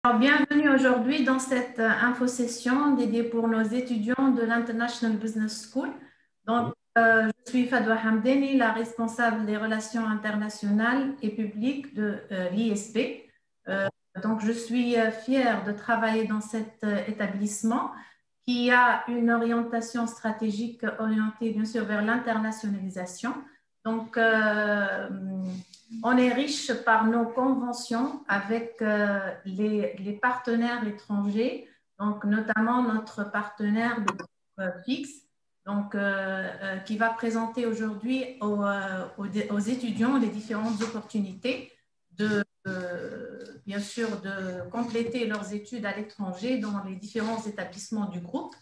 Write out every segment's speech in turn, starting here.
Alors, bienvenue aujourd'hui dans cette infosession dédiée pour nos étudiants de l'International Business School. Donc, je suis Fadwa Hamdani, la responsable des relations internationales et publiques de l'ISB. Donc, je suis fière de travailler dans cet établissement qui a une orientation stratégique orientée, bien sûr, vers l'internationalisation. Donc, on est riche par nos conventions avec les partenaires étrangers, donc notamment notre partenaire de groupe fixe, donc, qui va présenter aujourd'hui aux étudiants les différentes opportunités bien sûr, de compléter leurs études à l'étranger dans les différents établissements du groupe.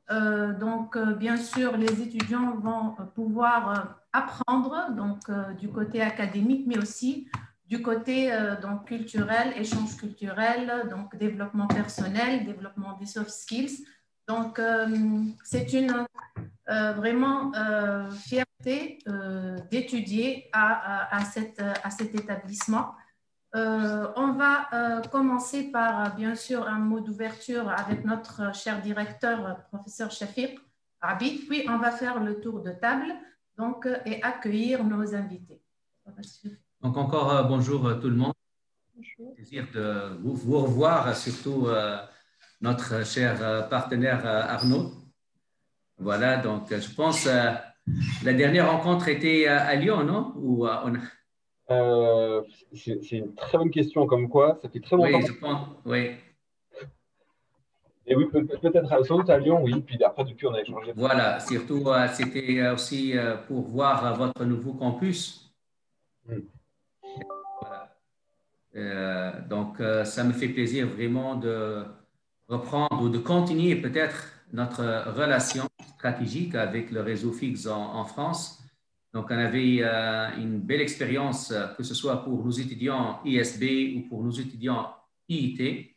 Donc, bien sûr, les étudiants vont pouvoir apprendre donc, du côté académique, mais aussi du côté donc, culturel, échange culturel, donc développement personnel, développement des soft skills. Donc, c'est une vraiment fierté d'étudier à cet établissement. On va commencer par, bien sûr, un mot d'ouverture avec notre cher directeur, professeur Shafiq Abid, puis on va faire le tour de table donc, et accueillir nos invités. Donc encore bonjour tout le monde. Bonjour. Plaisir de vous revoir, surtout notre cher partenaire Arnaud. Voilà, donc je pense la dernière rencontre était à Lyon, non? Ou c'est une très bonne question, comme quoi ça fait très longtemps. Oui, je pense, oui. Et oui, peut-être sans doute à Lyon, oui. Puis après, depuis, on a échangé. Voilà, surtout c'était aussi pour voir votre nouveau campus. Voilà. Donc, ça me fait plaisir vraiment de reprendre ou de continuer peut-être notre relation stratégique avec le réseau fixe en France. Donc, on avait une belle expérience, que ce soit pour nos étudiants ISB ou pour nos étudiants IIT,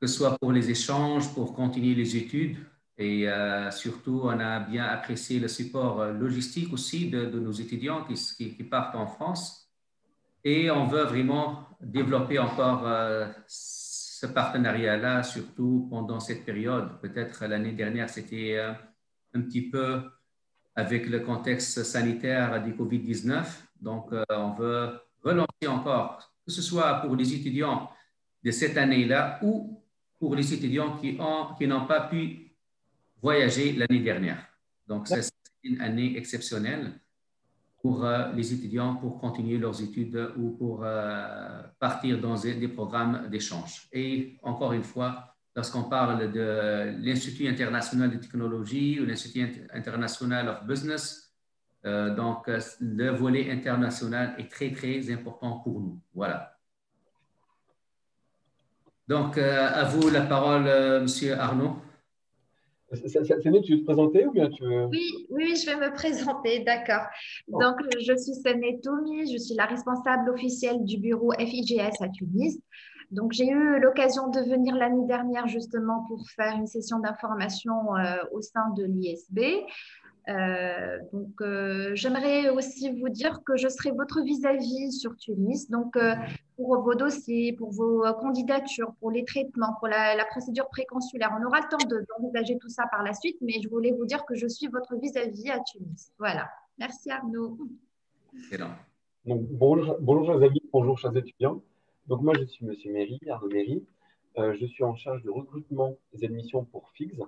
que ce soit pour les échanges, pour continuer les études. Et surtout, on a bien apprécié le support logistique aussi de nos étudiants qui partent en France. Et on veut vraiment développer encore ce partenariat-là, surtout pendant cette période. Peut-être l'année dernière, c'était un petit peu avec le contexte sanitaire du COVID-19. Donc, on veut relancer encore, que ce soit pour les étudiants de cette année-là ou pour les étudiants qui n'ont pas pu voyager l'année dernière. Donc, c'est une année exceptionnelle pour les étudiants pour continuer leurs études ou pour partir dans des programmes d'échange. Et encore une fois, lorsqu'on parle de l'Institut international de technologie ou l'Institut international of business, donc le volet international est très, très important pour nous. Voilà. Donc, à vous la parole, Monsieur Arnaud. Séné, tu veux te présenter ou bien tu veux... Oui, je vais me présenter, d'accord. Donc, je suis Séné Toumi, je suis la responsable officielle du bureau FIGS à Tunis. Donc, j'ai eu l'occasion de venir l'année dernière justement pour faire une session d'information au sein de l'ISB. J'aimerais aussi vous dire que je serai votre vis-à-vis sur Tunis. Donc, pour vos dossiers, pour vos candidatures, pour les traitements, pour la procédure préconsulaire. On aura le temps d'envisager tout ça par la suite, mais je voulais vous dire que je suis votre vis-à-vis à Tunis. Voilà. Merci Arnaud. Excellent. Donc, bonjour chers amis, bonjour chers étudiants. Donc moi, je suis Monsieur Méry, Arnaud Méry. Je suis en charge du recrutement des admissions pour FIGS.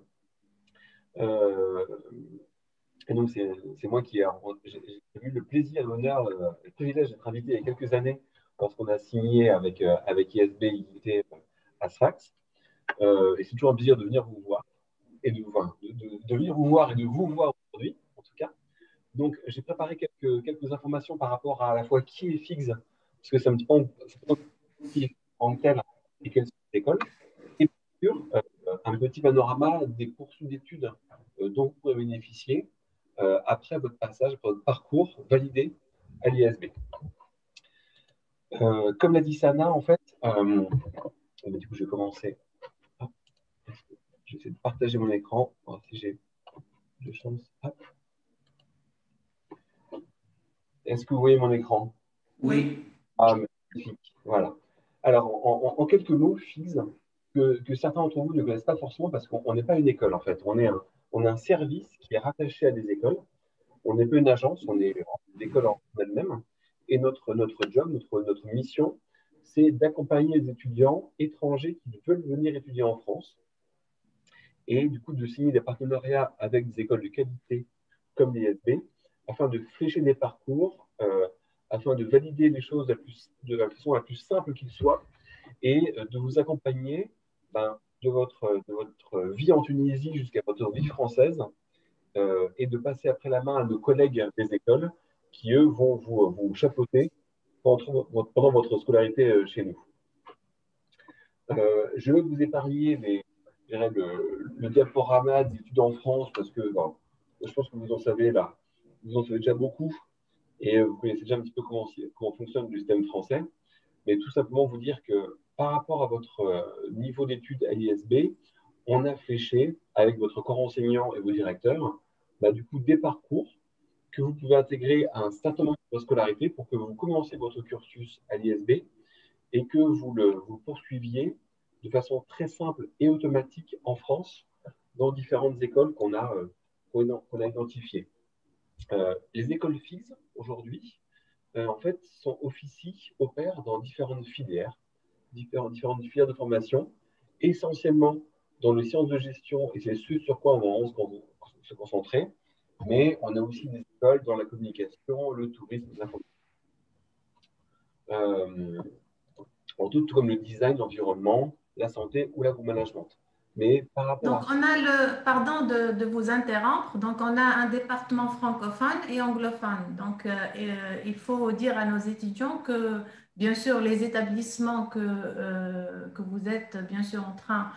Et donc, c'est moi qui j'ai eu le plaisir, l'honneur, le privilège d'être invité il y a quelques années lorsqu'on a signé avec ISB IIT à Sfax. Et c'est toujours un plaisir de venir vous voir et de venir vous voir et de vous voir aujourd'hui, en tout cas. Donc, j'ai préparé quelques informations par rapport à la fois qui est FIGS, parce que ça me dépend en tel et quelle école, et bien sûr, un petit panorama des poursuites d'études dont vous pourrez bénéficier après votre passage, votre parcours validé à l'ISB. Comme l'a dit Sana, en fait, du coup, je vais commencer. Je vais essayer de partager mon écran, voir si j'ai de chance. Est-ce que vous voyez mon écran? Oui. Ah, magnifique. Voilà. Alors, en quelques mots, FIGS, que certains d'entre vous ne connaissent pas forcément parce qu'on n'est pas une école, en fait. On est un service qui est rattaché à des écoles. On n'est pas une agence, on est une école en elle-même. Et notre job, notre mission, c'est d'accompagner les étudiants étrangers qui veulent venir étudier en France et du coup de signer des partenariats avec des écoles de qualité comme l'ISB afin de flécher des parcours, afin de valider les choses de la façon la plus simple qu'il soit et de vous accompagner de votre vie en Tunisie jusqu'à votre vie française et de passer après la main à nos collègues des écoles qui, eux, vont vous chapeauter pendant votre scolarité chez nous. Je vais vous épargner le diaporama des études en France parce que je pense que vous en savez là, vous en savez déjà beaucoup et vous connaissez déjà un petit peu comment fonctionne le système français. Mais tout simplement vous dire que par rapport à votre niveau d'études à l'ISB, on a fléché avec votre corps enseignant et vos directeurs du coup des parcours que vous pouvez intégrer à un certain moment de votre scolarité pour que vous commenciez votre cursus à l'ISB et que vous le poursuiviez de façon très simple et automatique en France dans différentes écoles qu'on a identifiées. Les écoles FIGS aujourd'hui, en fait, opèrent dans différentes filières de formation, essentiellement dans les sciences de gestion, et c'est ce sur quoi on va se concentrer, mais on a aussi des écoles dans la communication, le tourisme, l'informatique. Tout comme le design, l'environnement, la santé ou l'agro-management. Mais par rapport Donc, on a pardon de vous interrompre, donc on a un département francophone et anglophone. Donc, il faut dire à nos étudiants que, bien sûr, les établissements que vous êtes, bien sûr, en train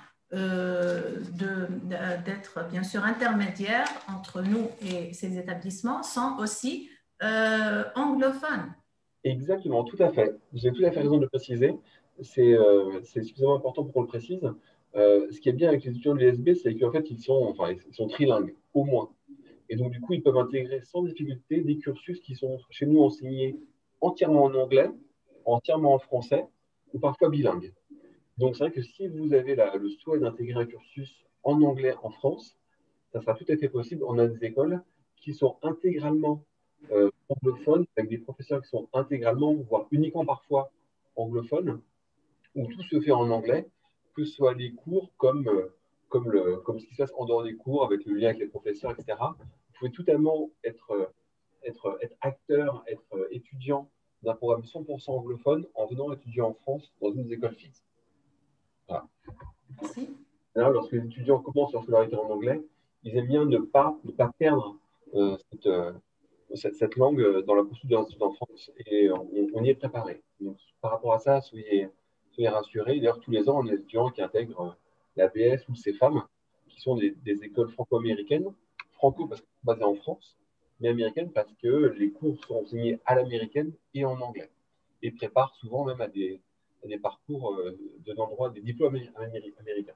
d'être, bien sûr, intermédiaires entre nous et ces établissements sont aussi anglophones. Exactement, tout à fait. Vous avez tout à fait raison de le préciser. C'est suffisamment important pour qu'on le précise. Ce qui est bien avec les étudiants de l'ISB, c'est qu'en fait, ils sont trilingues, au moins. Et donc, du coup, ils peuvent intégrer sans difficulté des cursus qui sont chez nous enseignés entièrement en anglais, entièrement en français, ou parfois bilingues. Donc, c'est vrai que si vous avez le souhait d'intégrer un cursus en anglais en France, ça sera tout à fait possible. On a des écoles qui sont intégralement anglophones, avec des professeurs qui sont intégralement, voire uniquement parfois anglophones, où tout se fait en anglais, que ce soit les cours comme ce qui se passe en dehors des cours, avec le lien avec les professeurs, etc. Vous pouvez totalement être acteur, être étudiant d'un programme 100% anglophone en venant étudier en France dans une des écoles fixes. Voilà. Merci. Alors, lorsque les étudiants commencent leur scolarité en anglais, ils aiment bien ne pas perdre cette langue dans la poursuite de l'institut en France et on y est préparé. Donc, par rapport à ça, soyez rassurés. D'ailleurs, tous les ans, on a des étudiants qui intègrent l'ABS ou le CEFAM, qui sont des écoles franco-américaines, franco parce qu'elles sont basées en France, mais américaines parce que les cours sont enseignés à l'américaine et en anglais, et préparent souvent même à des parcours des diplômes américains.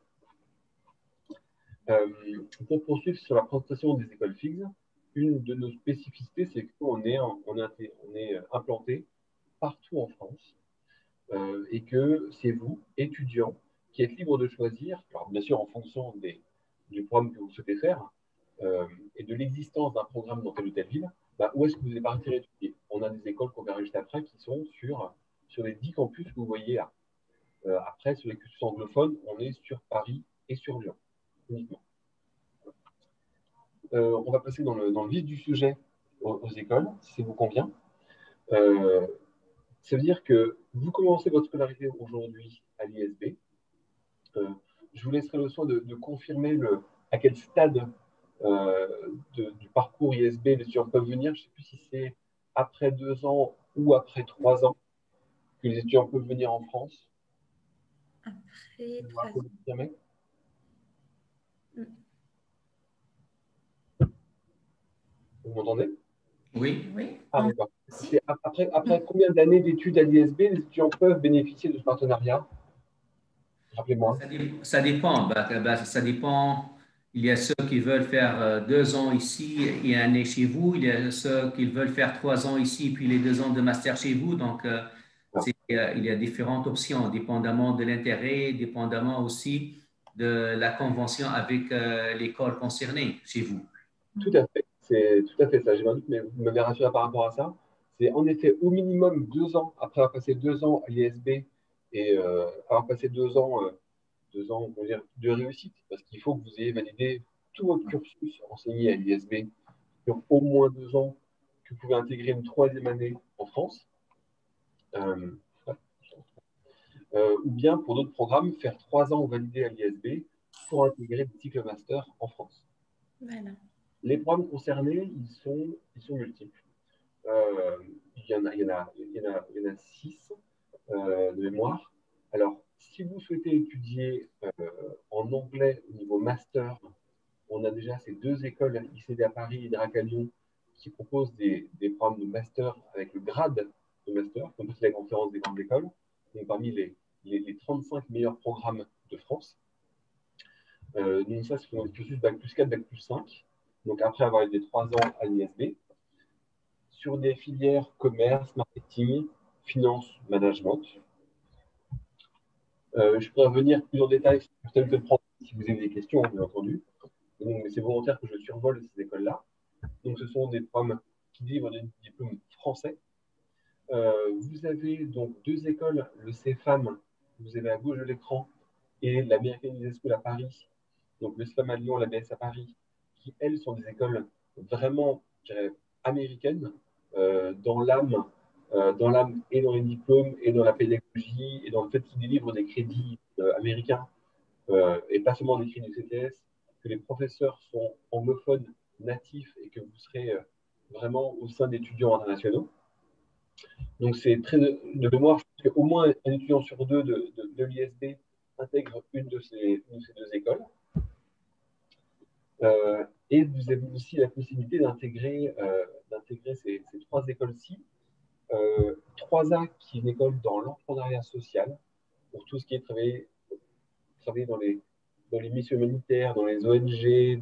Pour poursuivre sur la présentation des écoles FIGS, une de nos spécificités, c'est qu'on est implanté partout en France et que c'est vous, étudiants, qui êtes libres de choisir, alors bien sûr en fonction du programme que vous souhaitez faire et de l'existence d'un programme dans telle ou telle ville, où est-ce que vous allez partir étudier. On a des écoles qu'on verra juste après qui sont sur les 10 campus que vous voyez là. Après, sur les cursus anglophones, on est sur Paris et sur Lyon, uniquement. On va passer dans le vif du sujet aux écoles, si ça vous convient. Ça veut dire que vous commencez votre scolarité aujourd'hui à l'ISB. Je vous laisserai le soin de confirmer à quel stade du parcours ISB les étudiants peuvent venir. Je ne sais plus si c'est après 2 ans ou après 3 ans que les étudiants peuvent venir en France. Après 3 ans. Vous m'entendez? Oui. Ah, d'accord. Après combien d'années d'études à l'ISB, les étudiants peuvent bénéficier de ce partenariat? Rappelez-moi. Ça dépend. Ça dépend. Il y a ceux qui veulent faire 2 ans ici et 1 année chez vous. Il y a ceux qui veulent faire 3 ans ici, puis les 2 ans de master chez vous. Donc, il y a différentes options, dépendamment de l'intérêt, dépendamment aussi de la convention avec l'école concernée chez vous. Tout à fait, c'est tout à fait ça. J'ai un doute, mais vous m'avez rassuré par rapport à ça. C'est en effet au minimum 2 ans, après avoir passé 2 ans à l'ISB et avoir passé 2 ans, 2 ans on va dire, de réussite, parce qu'il faut que vous ayez validé tout votre cursus enseigné à l'ISB sur au moins 2 ans, que vous pouvez intégrer une troisième année en France. Euh, ou bien pour d'autres programmes, faire 3 ans validés à l'ISB pour intégrer des cycles master en France. Voilà. Les programmes concernés, ils sont multiples. Il y en a 6 de mémoire. Alors, si vous souhaitez étudier en anglais au niveau master, on a déjà ces 2 écoles, ICD à Paris et DRAC à Lyon, qui proposent des programmes de master avec le grade de master, comme c'est la conférence des grandes écoles, donc parmi les 35 meilleurs programmes de France. Donc ça, c'est le cursus Bac plus 4, Bac plus 5. Donc après avoir été 3 ans à l'ISB, sur des filières commerce, marketing, finance, management. Je pourrais revenir plus en détail sur certaines que prendre si vous avez des questions, bien entendu. Donc, c'est volontaire que je survole ces écoles-là. Donc, ce sont des programmes qui délivrent des diplômes français. Vous avez donc 2 écoles, le CFAM, vous avez à gauche de l'écran, et l'American Business School à Paris, donc le CFAM à Lyon, la BS à Paris, qui, elles, sont des écoles vraiment, je dirais, américaines, dans l'âme et dans les diplômes, et dans la pédagogie, et dans le fait qu'ils délivrent des crédits américains, et pas seulement des crédits du CTS, que les professeurs sont anglophones, natifs, et que vous serez vraiment au sein d'étudiants internationaux. Donc, c'est très de mémoire, je pense qu'au moins un étudiant sur 2 de l'ISB intègre une de ces 2 écoles. Et vous avez aussi la possibilité d'intégrer ces 3 écoles-ci. 3A, qui est une école dans l'entrepreneuriat social, pour tout ce qui est travailler dans les missions humanitaires, dans les ONG,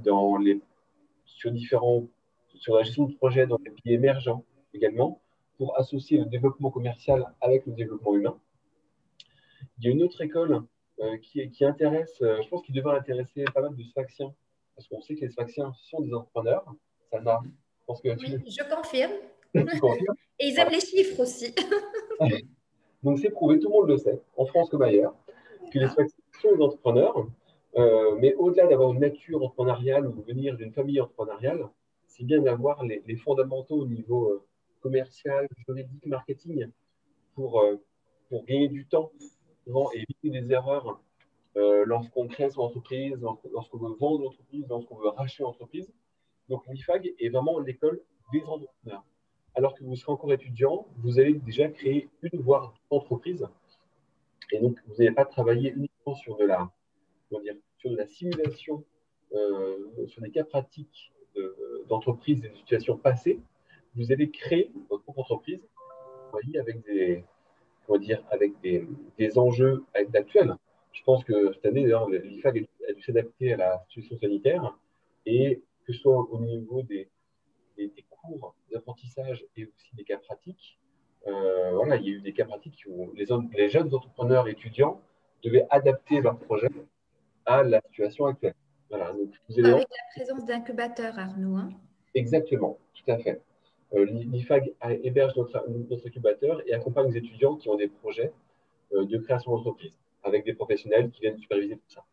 sur la gestion de projets dans les pays émergents également, pour associer le développement commercial avec le développement humain. Il y a une autre école qui intéresse, je pense qu'il devrait intéresser pas mal de Sfaxiens, parce qu'on sait que les Sfaxiens sont des entrepreneurs. Salma, je pense que Oui, je confirme. tu confirmes. Et ils aiment les chiffres aussi. Donc, c'est prouvé, tout le monde le sait, en France comme ailleurs, que les Sfaxiens sont des entrepreneurs. Mais au-delà d'avoir une nature entrepreneuriale ou venir d'une famille entrepreneuriale, c'est bien d'avoir les fondamentaux au niveau commercial, juridique, marketing, pour, pour gagner du temps et éviter des erreurs lorsqu'on crée son entreprise, lorsqu'on veut vendre l'entreprise, lorsqu'on veut racheter l'entreprise. Donc, l'IFAG est vraiment l'école des entrepreneurs. Alors que vous serez encore étudiant, vous allez déjà créer une voire deux entreprises. Et donc, vous n'allez pas travailler uniquement sur de la simulation, sur des cas pratiques d'entreprise et de situations passées. Vous allez créer votre propre entreprise, voyez, avec des enjeux actuels. Je pense que cette année, l'IFAG a dû s'adapter à la situation sanitaire, et que ce soit au niveau des cours d'apprentissage et aussi des cas pratiques, voilà, il y a eu des cas pratiques où les jeunes entrepreneurs étudiants devaient adapter leur projet à la situation actuelle. Voilà, donc, Avec la présence d'incubateurs, Arnaud. Hein. Exactement, tout à fait. L'IFAG héberge notre incubateur et accompagne les étudiants qui ont des projets de création d'entreprise, avec des professionnels qui viennent superviser tout ça.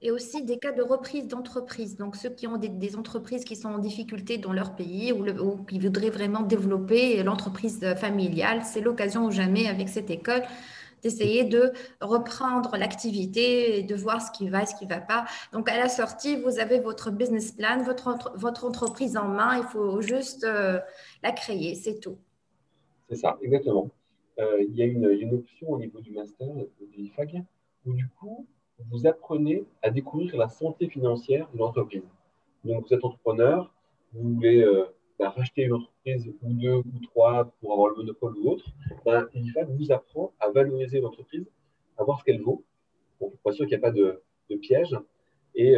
Et aussi des cas de reprise d'entreprise. Donc, ceux qui ont des entreprises qui sont en difficulté dans leur pays ou qui voudraient vraiment développer l'entreprise familiale, c'est l'occasion ou jamais avec cette école d'essayer de reprendre l'activité et de voir ce qui va et ce qui ne va pas. Donc, à la sortie, vous avez votre business plan, votre entreprise en main. Il faut juste la créer, c'est tout. C'est ça, exactement. Il y a une option au niveau du master de l'IFAG où, du coup, vous apprenez à découvrir la santé financière de l'entreprise. Donc, vous êtes entrepreneur, vous voulez racheter une entreprise ou 2 ou 3 pour avoir le monopole ou autre. L'IFAG vous apprend à valoriser l'entreprise, à voir ce qu'elle vaut, pour être sûr qu'il n'y a pas de piège, et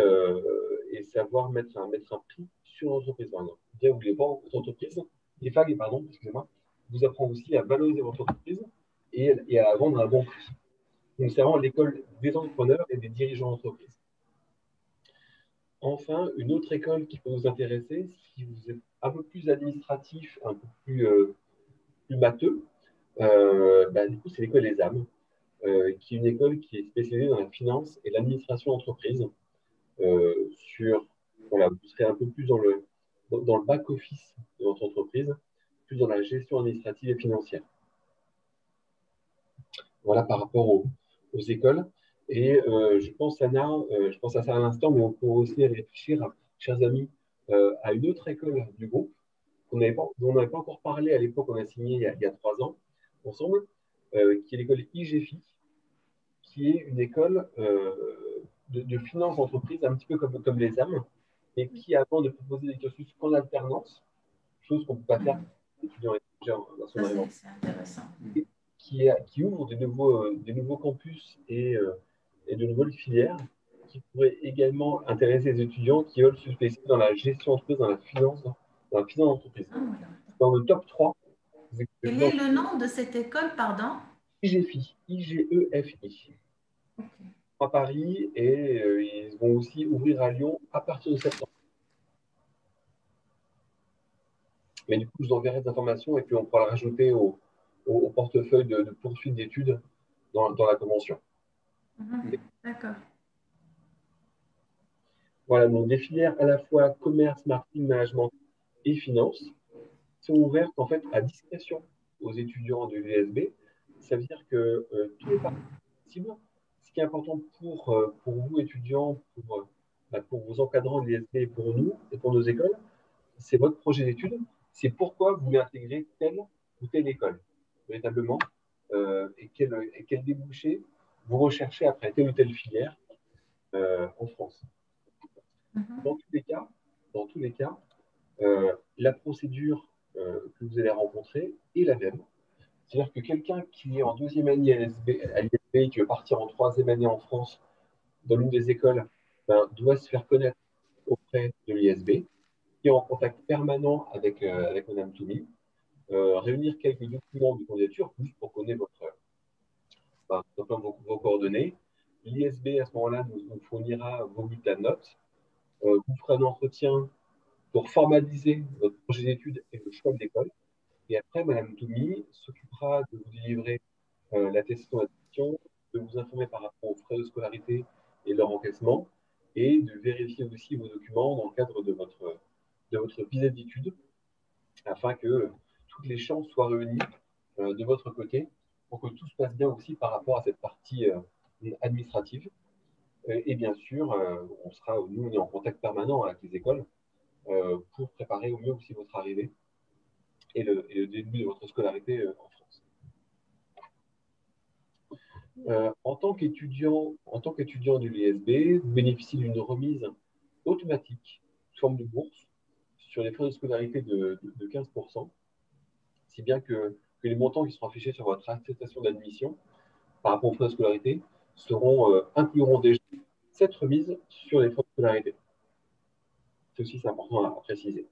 savoir mettre un prix sur l'entreprise. Par exemple, bien, vous voulez vendre votre entreprise, l'IFAG, excusez-moi, vous apprend aussi à valoriser votre entreprise et à la vendre à un bon prix. Donc, c'est vraiment l'école des entrepreneurs et des dirigeants d'entreprise. Enfin, une autre école qui peut vous intéresser, si vous êtes un peu plus administratif, un peu plus matheux, du coup, c'est l'école ESAM, qui est une école qui est spécialisée dans la finance et l'administration d'entreprise. Voilà, vous serez un peu plus dans le back-office de votre entreprise, plus dans la gestion administrative et financière. Voilà par rapport aux écoles. Et je pense à ça à l'instant, mais on pourrait aussi réfléchir, chers amis, à une autre école du groupe dont on n'avait pas encore parlé à l'époque, on a signé il y a 3 ans ensemble, qui est l'école IGFI, qui est une école de finance d'entreprise, un petit peu comme les AM, et qui, avant de proposer des cursus qu'en alternance, chose qu'on ne peut pas faire pour les étudiants étrangers dans son arrivée, c'est intéressant. qui ouvre des nouveaux campus et de nouvelles filières qui pourraient également intéresser les étudiants qui veulent se spécialiser dans la gestion d'entreprise, dans la finance d'entreprise. Dans le top 3, quel est le nom de cette école, pardon? IGFI, IGEFI. Okay. À Paris, et ils vont aussi ouvrir à Lyon à partir de septembre. Mais du coup, je vous enverrai des informations et puis on pourra le rajouter au portefeuille de poursuite d'études dans la convention. D'accord. Voilà, donc des filières à la fois commerce, marketing, management et finance sont ouvertes en fait à discrétion aux étudiants de l'USB. Ça veut dire que tous les parcours possibles. Ce qui est important pour vous, étudiants, pour vos encadrants de l'ISB et pour nous et pour nos écoles, c'est votre projet d'études. C'est pourquoi vous voulez intégrer telle ou telle école, véritablement, et quel débouché vous recherchez après telle ou telle filière en France. Dans tous les cas, la procédure que vous allez rencontrer est la même. C'est-à-dire que quelqu'un qui est en 2e année à l'ISB, qui veut partir en 3e année en France dans l'une des écoles, doit se faire connaître auprès de l'ISB, qui est en contact permanent avec Mme Toumi, réunir quelques documents de candidature, juste pour connaître vos coordonnées. L'ISB, à ce moment-là, nous fournira vos bulletins de notes, vous ferez un entretien pour formaliser votre projet d'études et le choix de l'école. Et après, Mme Toumi s'occupera de vous délivrer l'attestation d'admission, de vous informer par rapport aux frais de scolarité et leur encaissement, et de vérifier aussi vos documents dans le cadre de votre visa d'études, afin que toutes les chances soient réunies de votre côté pour que tout se passe bien aussi par rapport à cette partie administrative. Et bien sûr, nous, on est en contact permanent avec les écoles pour préparer au mieux aussi votre arrivée et le début de votre scolarité en France. En tant qu'étudiant de l'ISB, vous bénéficiez d'une remise automatique sous forme de bourse sur les frais de scolarité de 15%, si bien que les montants qui seront affichés sur votre attestation d'admission par rapport aux frais de scolarité incluront déjà cette remise sur les frais de scolarité. C'est important à préciser.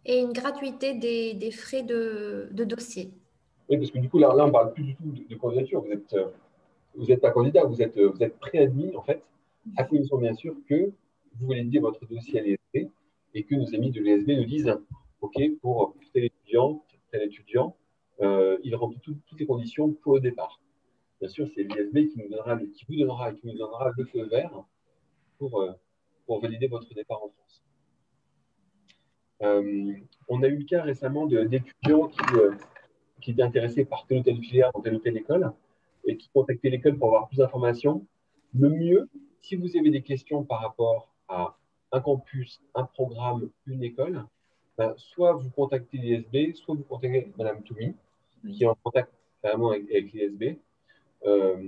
Et une gratuité des frais de dossier. Oui, parce que du coup, là on ne parle plus du tout de candidature. Vous n'êtes pas candidat, vous êtes préadmis, en fait, à condition, bien sûr, que vous validiez votre dossier à l'ISB et que nos amis de l'ISB nous disent OK, pour tel étudiant, il remplit toutes les conditions pour le départ. Bien sûr, c'est l'ISB qui vous donnera le feu vert pour valider votre départ en France. On a eu le cas récemment d'étudiants qui étaient intéressés par telle ou telle filière dans telle ou telle école et qui contactaient l'école pour avoir plus d'informations. Le mieux, si vous avez des questions par rapport à un campus, un programme, une école, soit vous contactez l'ISB, soit vous contactez Mme Toumi, qui est en contact carrément avec l'ISB.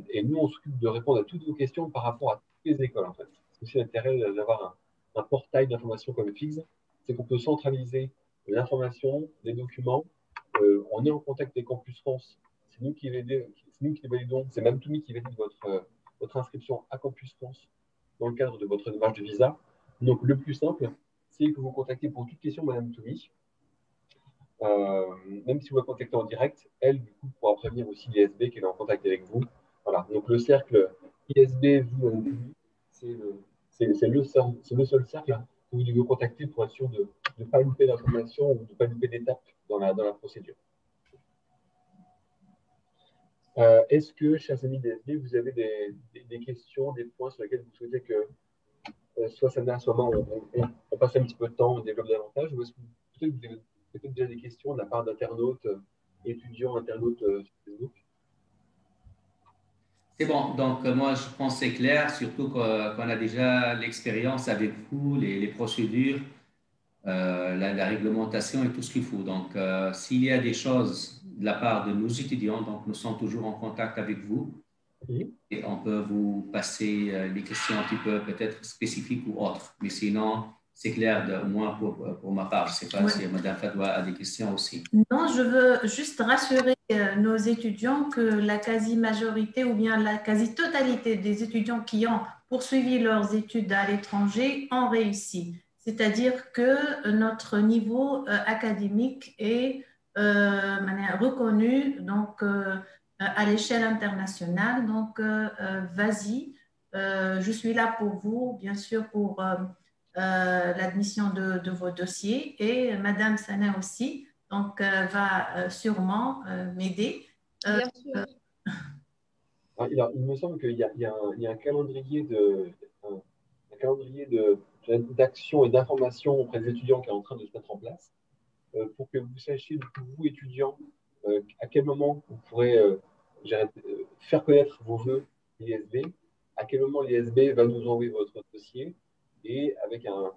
Et nous, on s'occupe de répondre à toutes vos questions par rapport à toutes les écoles, en fait. C'est aussi l'intérêt d'avoir un portail d'information comme FIGS, c'est qu'on peut centraliser l'information, les documents. On est en contact avec Campus France. C'est nous qui les validons. C'est Mme Toumi qui valide votre inscription à Campus France dans le cadre de votre démarche de visa. Donc, le plus simple, c'est que vous contactez pour toute question Mme Toumi. même si vous la contactez en direct, elle, du coup, pourra prévenir aussi l'ISB qu'elle est en contact avec vous. Voilà. Donc, le cercle ISB, vous, c'est le seul cercle que vous devez contacter pour être sûr de ne pas louper d'informations ou de ne pas louper d'étapes dans la procédure. Est-ce que, chers amis d'ISB, vous avez des questions, des points sur lesquels vous souhaitez que soit Sana, soit moi, on passe un petit peu de temps, on développe davantage, ou est-ce que peut-être vous avez peut-être déjà des questions de la part d'internautes, étudiants, internautes sur Facebook? C'est bon. Donc, moi, je pense que c'est clair, surtout qu'on a déjà l'expérience avec vous, les procédures, la réglementation et tout ce qu'il faut. Donc, s'il y a des choses de la part de nos étudiants, donc nous sommes toujours en contact avec vous et on peut vous passer les questions un petit peu peut-être spécifiques ou autres. Mais sinon, c'est clair, au moins pour ma part. Je ne sais pas si Mme Fadwa a des questions aussi. Non, je veux juste rassurer nos étudiants que la quasi-majorité ou bien la quasi-totalité des étudiants qui ont poursuivi leurs études à l'étranger ont réussi. C'est-à-dire que notre niveau académique est reconnu donc, à l'échelle internationale. Donc, vas-y, je suis là pour vous, bien sûr, pour l'admission de vos dossiers et Madame Sana aussi. Donc, va sûrement m'aider. Bien sûr. Il me semble qu'il y a un calendrier d'action et d'information auprès des étudiants qui est en train de se mettre en place pour que vous sachiez, vous étudiants, à quel moment vous pourrez faire connaître vos vœux l'ISB, à quel moment l'ISB va nous envoyer votre dossier et avec un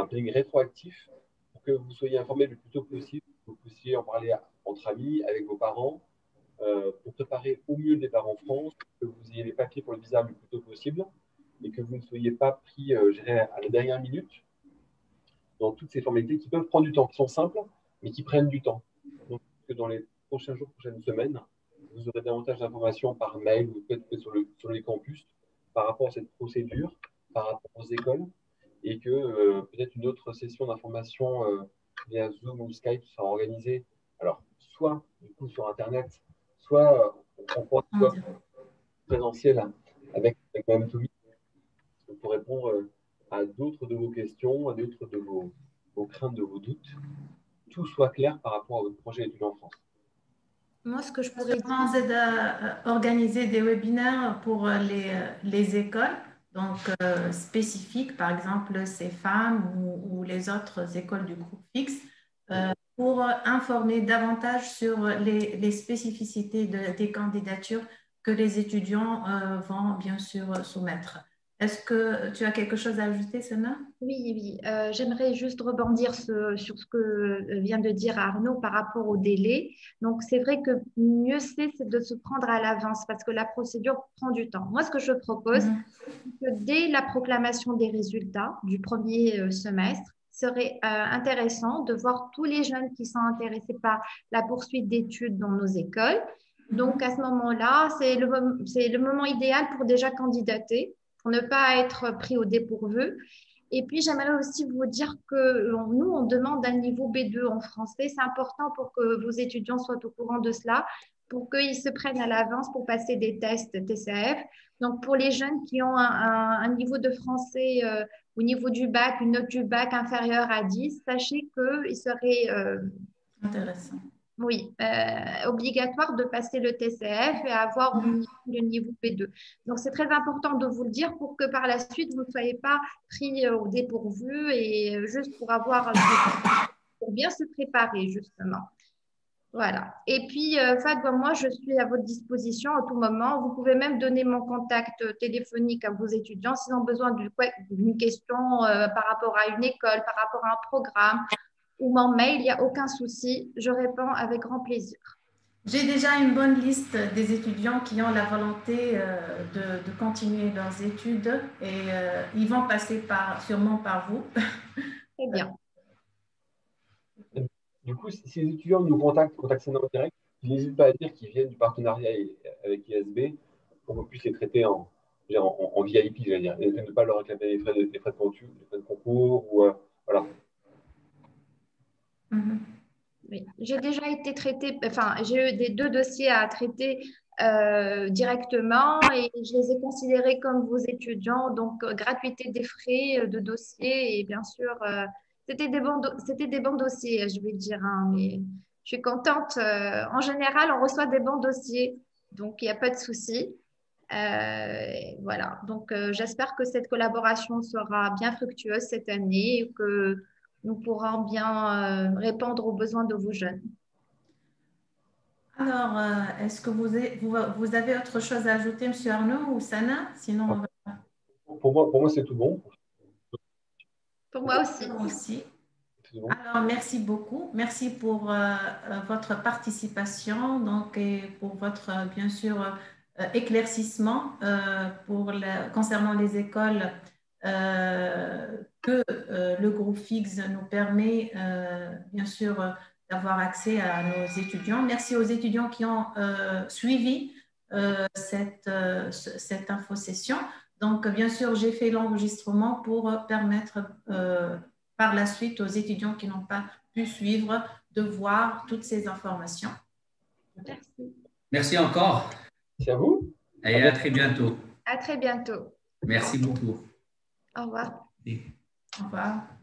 planning rétroactif pour que vous soyez informés le plus tôt possible, que vous puissiez en parler entre amis, avec vos parents, pour préparer au mieux le départ en France, que vous ayez les papiers pour le visa le plus tôt possible et que vous ne soyez pas pris à la dernière minute dans toutes ces formalités qui peuvent prendre du temps, qui sont simples, mais qui prennent du temps. Donc, que dans les prochains jours, prochaines semaines, vous aurez davantage d'informations par mail ou peut-être sur les campus par rapport à cette procédure, par rapport aux écoles, et que peut-être une autre session d'information via Zoom ou Skype sera organisée. Alors, soit du coup sur Internet, soit en présentiel avec Mme Toumi pour répondre à d'autres de vos questions, à d'autres de vos craintes, de vos doutes, tout soit clair par rapport à votre projet étudiant en France. Moi, ce que je pourrais dire, c'est d'organiser des webinaires pour les écoles, donc spécifiques, par exemple CEFAM ou les autres écoles du groupe fixe, pour informer davantage sur les spécificités des candidatures que les étudiants vont bien sûr soumettre. Est-ce que tu as quelque chose à ajouter, Sana? oui. J'aimerais juste rebondir sur ce que vient de dire Arnaud par rapport au délai. Donc, c'est vrai que mieux c'est de se prendre à l'avance parce que la procédure prend du temps. Moi, ce que je propose, c'est que dès la proclamation des résultats du premier semestre, serait intéressant de voir tous les jeunes qui sont intéressés par la poursuite d'études dans nos écoles. Donc, à ce moment-là, c'est le moment idéal pour déjà candidater, pour ne pas être pris au dépourvu. Et puis, j'aimerais aussi vous dire que nous, on demande un niveau B2 en français. C'est important pour que vos étudiants soient au courant de cela, pour qu'ils se prennent à l'avance pour passer des tests TCAF. Donc, pour les jeunes qui ont un niveau de français au niveau du bac, une note du bac inférieure à 10, sachez qu'il serait intéressant. Oui, obligatoire de passer le TCF et avoir le niveau B2. Donc, c'est très important de vous le dire pour que par la suite, vous ne soyez pas pris au dépourvu et juste pour pour bien se préparer, justement. Voilà. Et puis, Fadwa, moi, je suis à votre disposition à tout moment. Vous pouvez même donner mon contact téléphonique à vos étudiants s'ils ont besoin d'une question par rapport à une école, par rapport à un programme ou mon mail, il n'y a aucun souci. Je réponds avec grand plaisir. J'ai déjà une bonne liste des étudiants qui ont la volonté de continuer leurs études et ils vont passer sûrement par vous. Très bien. Du coup, si les étudiants nous contactent en direct, n'hésitez pas à dire qu'ils viennent du partenariat avec ISB pour qu'on puisse les traiter en VIP, je veux dire, et ne pas leur réclamer les frais de concours ou voilà. Oui. J'ai déjà été traitée, enfin, j'ai eu deux dossiers à traiter directement et je les ai considérés comme vos étudiants, donc gratuité des frais de dossier et bien sûr, c'était des bons dossiers, je vais dire, hein, mais je suis contente. En général, on reçoit des bons dossiers, donc il n'y a pas de souci. Voilà, donc j'espère que cette collaboration sera bien fructueuse cette année et que nous pourrons bien répondre aux besoins de vos jeunes. Alors, est-ce que vous avez autre chose à ajouter, M. Arnaud ou Sana? Sinon, on va Pour moi c'est tout bon. Pour moi aussi. aussi. C'est tout bon. Alors, merci beaucoup. Merci pour votre participation donc, et pour votre, bien sûr, éclaircissement concernant les écoles que le groupe FIGS nous permet, bien sûr, d'avoir accès à nos étudiants. Merci aux étudiants qui ont suivi cette infosession. Donc, bien sûr, j'ai fait l'enregistrement pour permettre par la suite aux étudiants qui n'ont pas pu suivre de voir toutes ces informations. Merci. Merci encore Merci à vous. et à très bientôt. À très bientôt. Merci beaucoup. Au revoir. Au revoir.